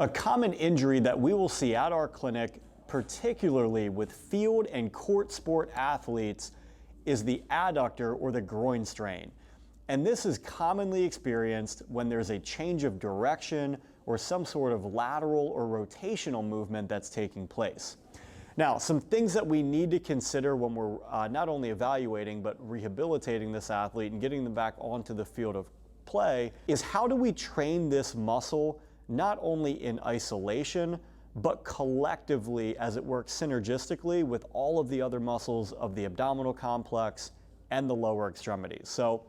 A common injury that we will see at our clinic, particularly with field and court sport athletes, is the adductor or the groin strain. And this is commonly experienced when there's a change of direction or some sort of lateral or rotational movement that's taking place. Now, some things that we need to consider when we're not only evaluating but rehabilitating this athlete and getting them back onto the field of play is how do we train this muscle not only in isolation but collectively as it works synergistically with all of the other muscles of the abdominal complex and the lower extremities. So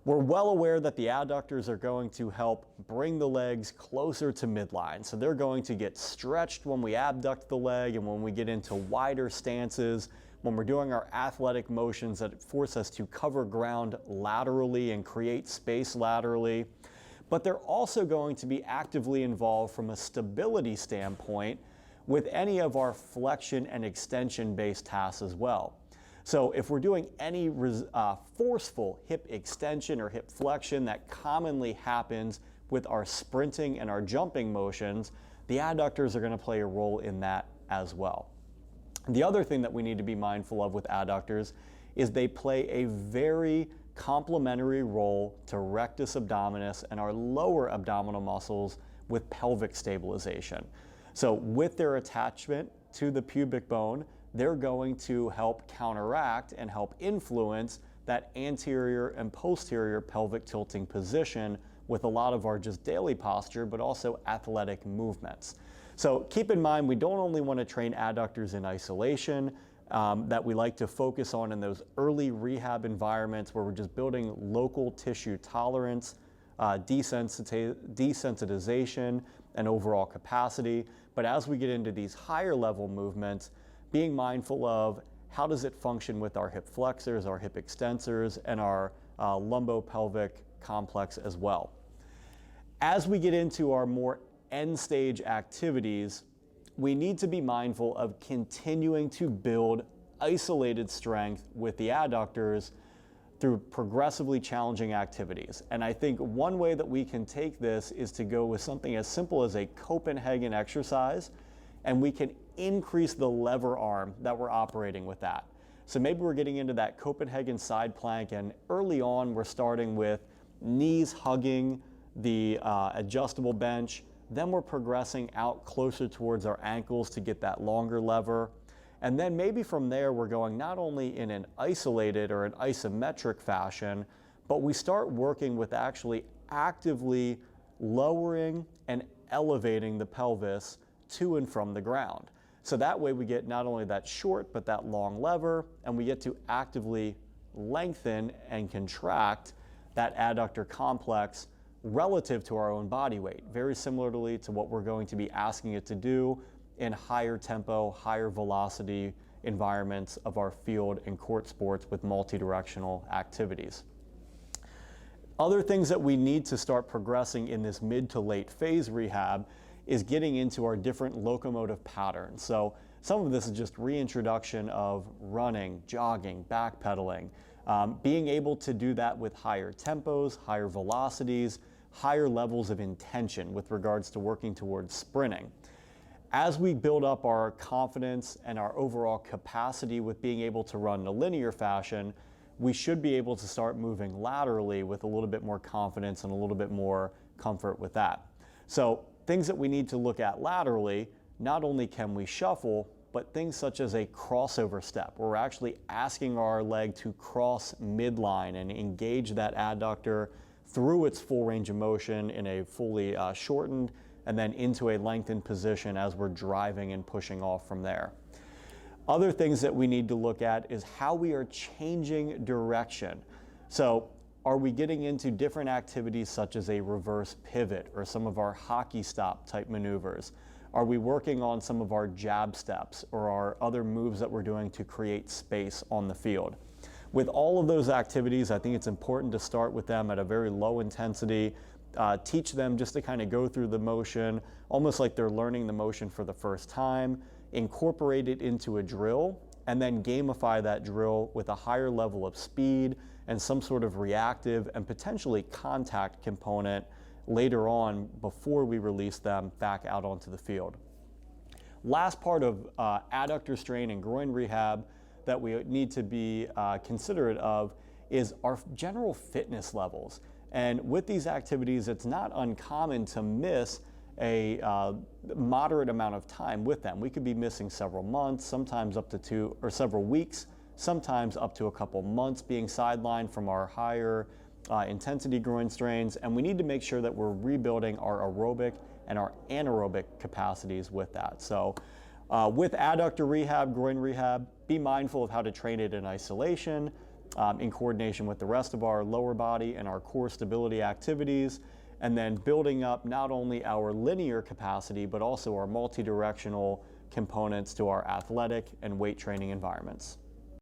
we're well aware that the adductors are going to help bring the legs closer to midline. So they're going to get stretched when we abduct the leg and when we get into wider stances, when we're doing our athletic motions that force us to cover ground laterally and create space laterally. But they're also going to be actively involved from a stability standpoint with any of our flexion and extension based tasks as well. So if we're doing any forceful hip extension or hip flexion that commonly happens with our sprinting and our jumping motions, the adductors are going to play a role in that as well. The other thing that we need to be mindful of with adductors is they play a very complementary role to rectus abdominis and our lower abdominal muscles with pelvic stabilization. So with their attachment to the pubic bone, they're going to help counteract and help influence that anterior and posterior pelvic tilting position with a lot of our just daily posture, but also athletic movements. So keep in mind, we don't only want to train adductors in isolation, that we like to focus on in those early rehab environments where we're just building local tissue tolerance, desensitization, and overall capacity. But as we get into these higher level movements, being mindful of how does it function with our hip flexors, our hip extensors, and our lumbopelvic complex as well. As we get into our more end stage activities, we need to be mindful of continuing to build isolated strength with the adductors through progressively challenging activities. And I think one way that we can take this is to go with something as simple as a Copenhagen exercise, and we can increase the lever arm that we're operating with that. So maybe we're getting into that Copenhagen side plank, and early on we're starting with knees hugging the adjustable bench. Then we're progressing out closer towards our ankles to get that longer lever. And then maybe from there we're going not only in an isolated or an isometric fashion, but we start working with actually actively lowering and elevating the pelvis to and from the ground. So that way we get not only that short, but that long lever, and we get to actively lengthen and contract that adductor complex relative to our own body weight, very similarly to what we're going to be asking it to do in higher tempo, higher velocity environments of our field and court sports with multi-directional activities. Other things that we need to start progressing in this mid to late phase rehab is getting into our different locomotive patterns. So some of this is just reintroduction of running, jogging, backpedaling, being able to do that with higher tempos, higher velocities, higher levels of intention with regards to working towards sprinting. As we build up our confidence and our overall capacity with being able to run in a linear fashion, we should be able to start moving laterally with a little bit more confidence and a little bit more comfort with that. So things that we need to look at laterally, not only can we shuffle, but things such as a crossover step, where we're actually asking our leg to cross midline and engage that adductor through its full range of motion in a fully shortened and then into a lengthened position as we're driving and pushing off from there. Other things that we need to look at is how we are changing direction. So are we getting into different activities such as a reverse pivot or some of our hockey stop type maneuvers? Are we working on some of our jab steps or our other moves that we're doing to create space on the field? With all of those activities, I think it's important to start with them at a very low intensity, teach them just to kind of go through the motion, almost like they're learning the motion for the first time, incorporate it into a drill, and then gamify that drill with a higher level of speed and some sort of reactive and potentially contact component later on before we release them back out onto the field. Last part of adductor strain and groin rehab that we need to be considerate of is our general fitness levels. And with these activities, it's not uncommon to miss a moderate amount of time with them. We could be missing several months, sometimes up to 2 or several weeks, sometimes up to a couple months being sidelined from our higher intensity groin strains. And we need to make sure that we're rebuilding our aerobic and our anaerobic capacities with that. So with adductor rehab, groin rehab, be mindful of how to train it in isolation, in coordination with the rest of our lower body and our core stability activities, and then building up not only our linear capacity, but also our multi-directional components to our athletic and weight training environments.